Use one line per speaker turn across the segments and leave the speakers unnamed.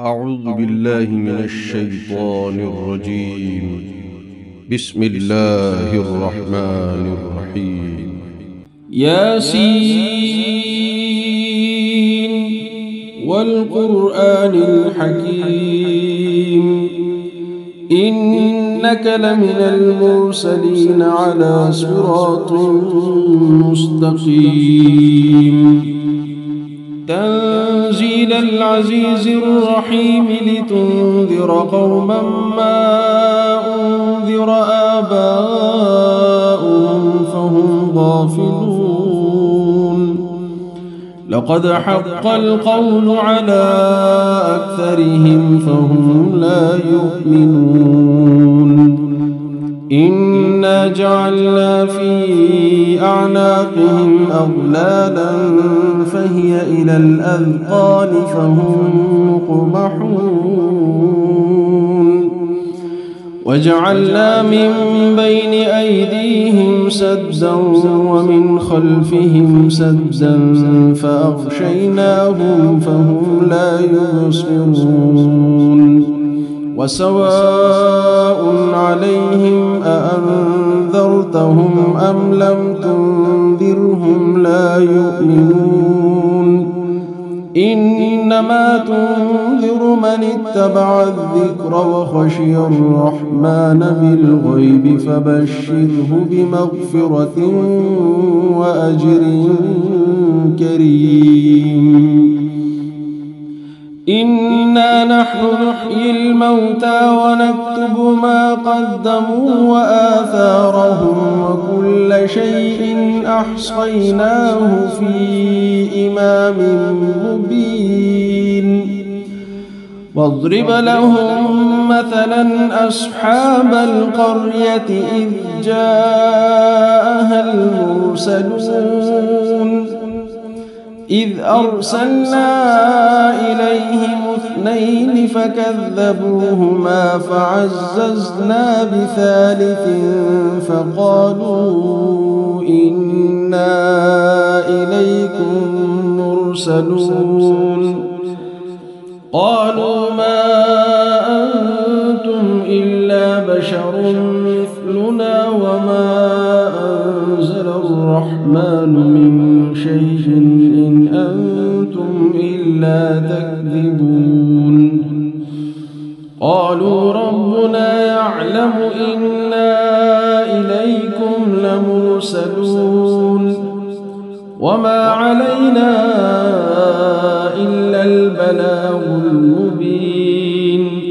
أعوذ بالله من الشيطان الرجيم. بسم الله الرحمن الرحيم.
ياسين والقرآن الحكيم إنك لمن المرسلين على صراط مستقيم تنزيل العزيز الرحيم لتنذر قوما ما أنذر آباؤهم فهم غافلون لقد حق القول على أكثرهم فهم لا يؤمنون إنا جعلنا في أعناقهم أغلالا فهي إلى الأذقان فهم مقمحون وجعلنا من بين أيديهم سدا ومن خلفهم سدا فأغشيناهم فهم لا يبصرون وسواء عليهم أأنذرتهم أم لم تنذرهم لا يؤمنون إنما تنذر من اتبع الذكر وخشي الرحمن بالغيب فبشره بمغفرة وأجر كريم إنا نحن نحيي الموتى ونكتب ما قدموا وآثارهم وكل شيء أحصيناه في إمام مبين واضرب لهم مثلا أصحاب القرية إذ جاءها المرسلون إذ أرسلنا إليهم اثنين فكذبوهما فعززنا بثالث فقالوا إنا إليكم مرسلون قالوا ما أنتم إلا بشر مثلنا وما أنزل الرحمن من شيء إن أنتم إلا تكذبون قالوا ربنا يعلم إنا إليكم لمرسلون وما علينا إلا البلاغ المبين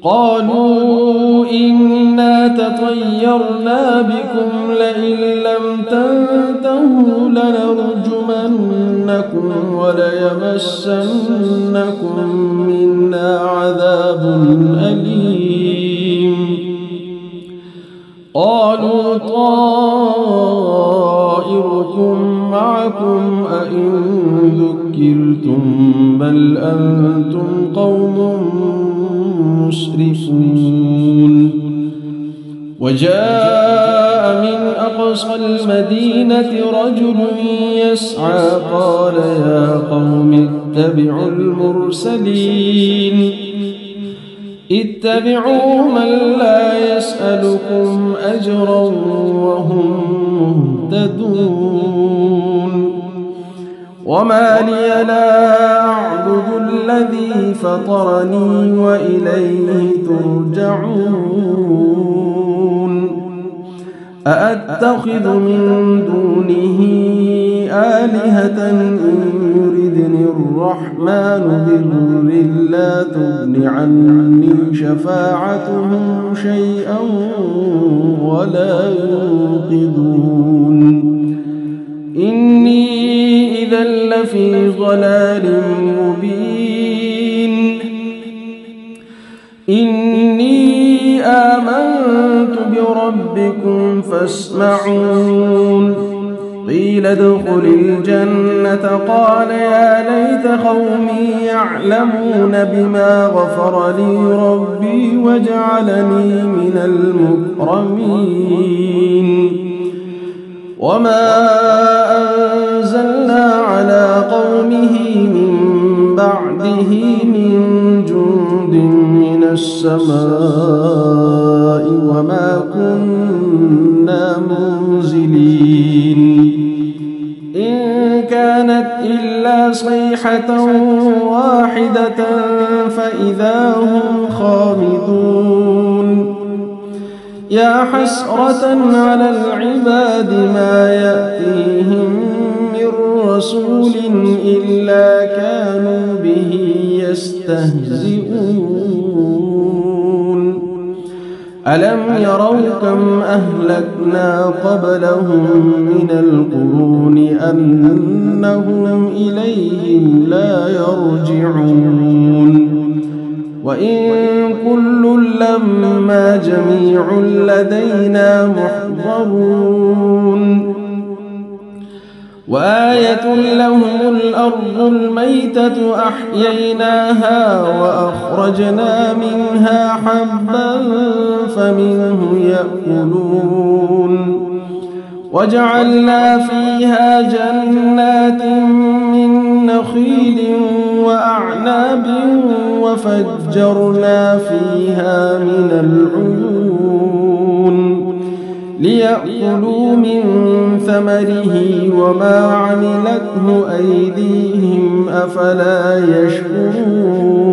قالوا إنا تطيرنا بكم لئن لم تنتهوا لنرجمنكم وليمسنكم منا عذاب أليم قالوا طائركم معكم أئن ذكرتم بل أنتم قوم مسرفون وجاء من أقصى المدينة رجل يسعى قال يا قوم اتبعوا المرسلين اتبعوا من لا يسألكم أجرا وهم مهتدون وما لي لا أعبد الذي فطرني وإليه ترجعون أأتخذ من دونه آلهة إن يردني الرحمن بضر لا تغن عني شفاعتهم شيئا ولا ينقذون إني إذا لفي ضلال مبين إني آمنت بربكم فاسمعون قيل ادخل الجنة قال يا ليت قومي يعلمون بما غفر لي ربي وجعلني من المكرمين وما أنزلنا على قومه من بعده من من جند من السماء وما كنا منزلين إن كانت إلا صيحة واحدة فإذا هم خامدون يا حسرة على العباد ما يأتيهم من رسول إلا كانوا به يستهزئون ألم يروا كم أهلكنا قبلهم من القرون أنهم إليهم لا يرجعون وإن كل لما جميع لدينا محضرون وآية لهم الأرض الميتة أحييناها وأخرجنا منها حبا فمنه يأكلون وجعلنا فيها جنات من نخيل وأعناب وفجرنا فيها من العيون ليأكلوا من ثمره وما عملته أيديهم أفلا يشكرون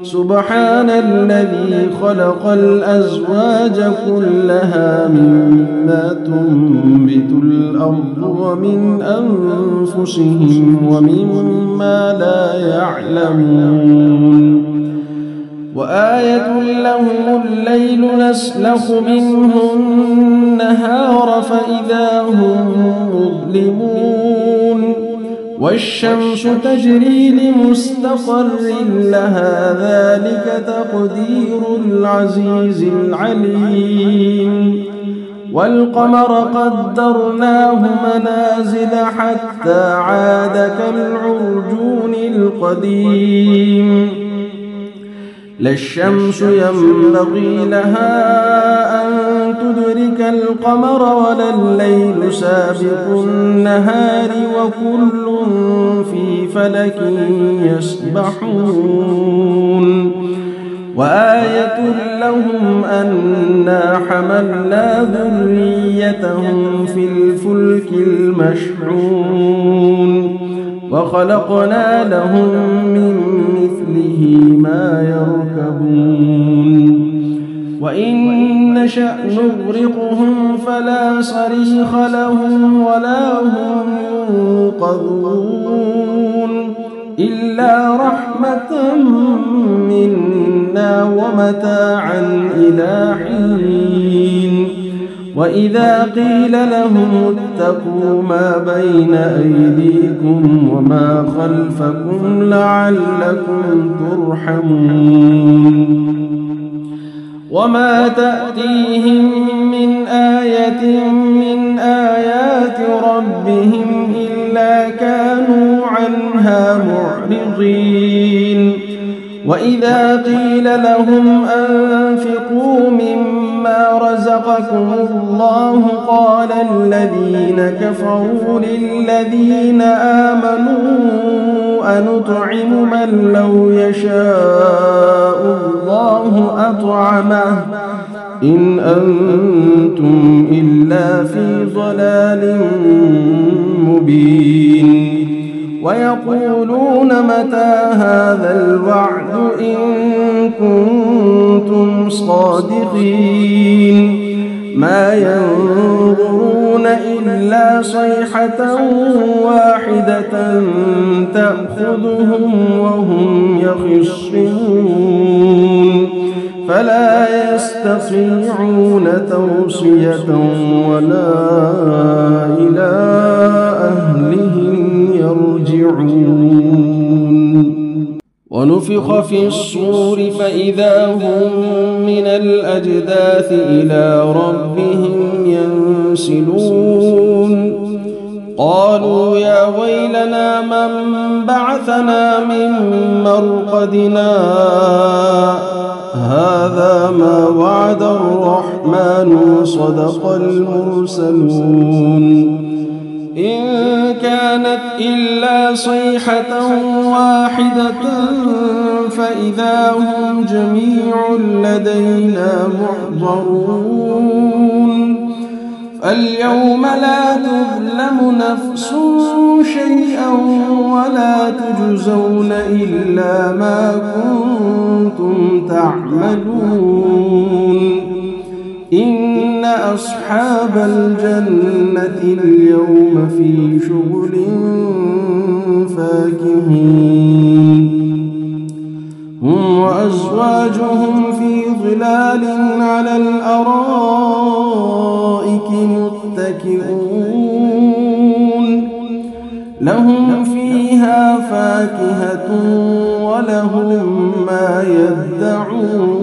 سبحان الذي خلق الأزواج كلها مما تنبت الأرض ومن أنفسهم ومما لا يعلمون وآية لهم الليل نسلخ منه النهار فإذا هم مظلمون والشمس تجري لمستقر لها ذلك تقدير العزيز العليم والقمر قدرناه منازل حتى عاد كالعرجون القديم لا الشمس ينبغي لها أن تدرك القمر ولا الليل سابق النهار وكل في فلك يسبحون وآية لهم أنا حملنا ذريتهم في الفلك المشحون وخلقنا لهم من مثله ما يركبون وإن نشأ نغرقهم فلا صريخ لهم ولا هم ينقذون إلا رحمة منا ومتاعا إلى حين وإذا قيل لهم اتقوا ما بين أيديكم وما خلفكم لعلكم ترحمون وما تأتيهم من آية من آيات ربهم إلا كانوا عنها معرضين وإذا قيل لهم أنفقوا مما رزقكم الله قال الذين كفروا للذين آمنوا أنطعم من لو يشاء الله أطعمه إن أنتم إلا في ضلال مبين ويقولون متى هذا الوعد إن كنتم صادقين ما ينظرون إلا صيحة واحدة تأخذهم وهم يخصمون فلا يستطيعون توصية ولا إلى أهلهم يرجعون ونفخ في الصور فإذا هم من الأجداث إلى ربهم ينسلون قالوا يا ويلنا من بعثنا من مرقدنا هذا ما وعد الرحمن وصدق المرسلون إن كانت إلا صيحة واحدة فإذا هم جميع لدينا محضرون فاليوم لا تظلم نفس شيئا ولا تجزون إلا ما كنتم تعملون إن أصحاب الجنة اليوم في شغل فاكهون هم وأزواجهم في ظلال على الأرائك متكئون لهم فيها فاكهة ولهم ما يدعون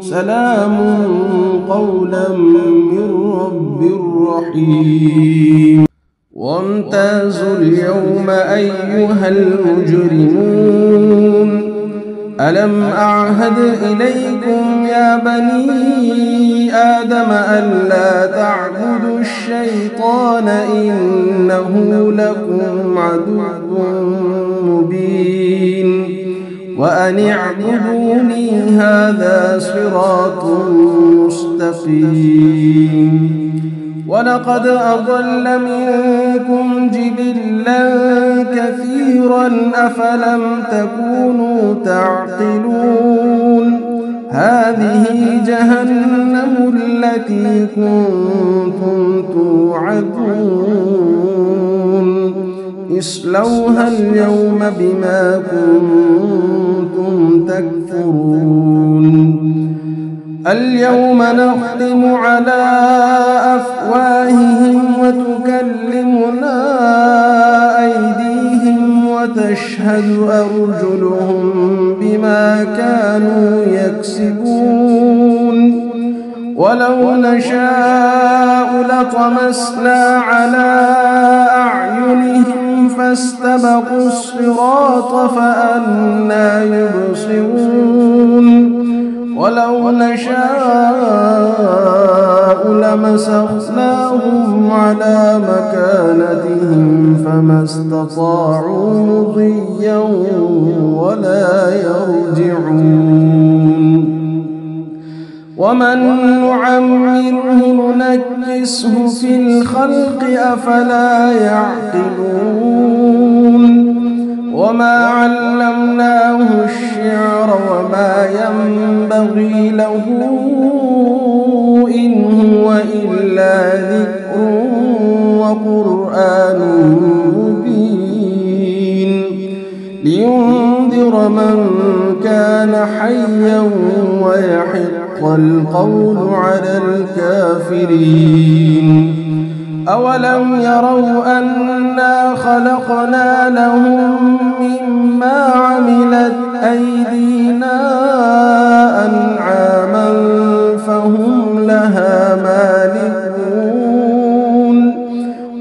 سلام قولا من رب رحيم وامتازوا اليوم أيها المجرمون ألم أعهد إليكم يا بني آدم ألا تعبدوا الشيطان إنه لكم عدو مبين وأن اعبدوني هذا صراط مستقيم ولقد أضل منكم جبلا كثيرا أفلم تكونوا تعقلون هذه جهنم التي كنتم توعدون اصلوها اليوم بما كنتم تكفرون اليوم نختم على أفواههم وتكلمنا أيديهم وتشهد أرجلهم بما كانوا يكسبون ولو نشاء لطمسنا على أعينهم فاستبقوا الصراط فأنى يبصرون ولو نشاء لمسخناهم على مكانتهم فما استطاعوا مضيا ولا يرجعون ومن نعمره ننكسه في الخلق أفلا يعقلون وما علمناه الشعر وما ينبغي له إن هو إلا ذكر وقرآن مبين لينذر من كان حيا ويحق القول على الكافرين أولم يروا أنا خلقنا لهم مما عملت أيدينا أنعاما فهم لها مالكون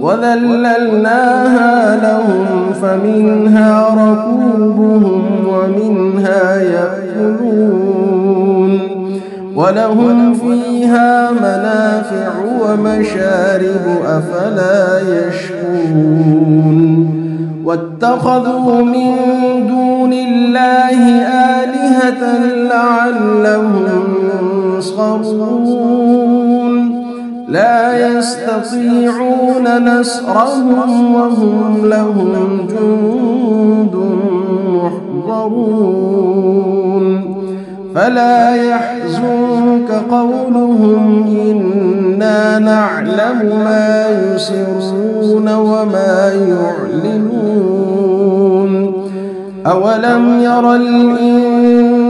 وذللناها لهم فمنها ركوبهم ومنها يأكلون ولهم فيها منافع ومشارب أفلا يشكرون واتخذوا من دون الله آلهة لعلهم ينصرون لا يستطيعون نصرهم وهم لهم جند محضرون فلا يحزنك قولهم إنا نعلم ما يسرون وما يعلنون أولم ير الإنسان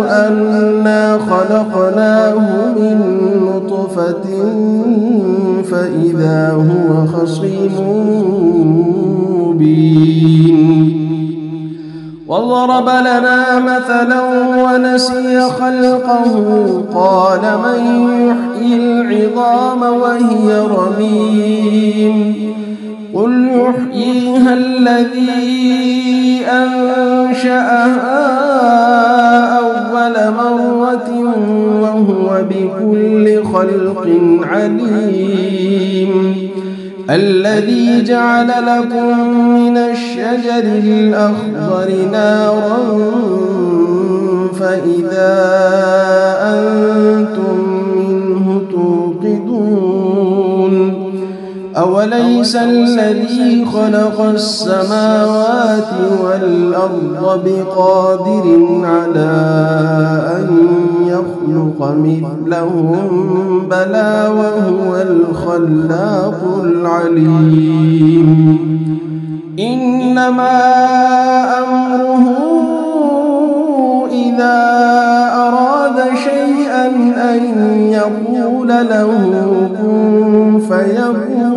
أنا خلقناه من نطفة فإذا هو خصيم مبين وضرب لنا مثلا ونسي خلقه قال من يحيي العظام وهي رميم قل يحييها الذي أنشأها أول مرة وهو بكل خلق عليم الذي جعل لكم من الشجر الأخضر نارا فإذا أنتم منه توقدون أوليس الذي خلق السماوات والأرض بقادر على أن يخلق مثلهم بلى وهو الخلاق العليم إنما أمره إذا أراد شيئا أن يقول له كن فيكون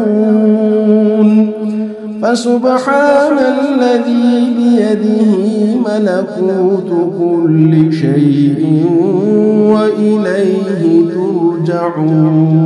فسبحان الذي بيده ملكوت كل شيء وإليه ترجعون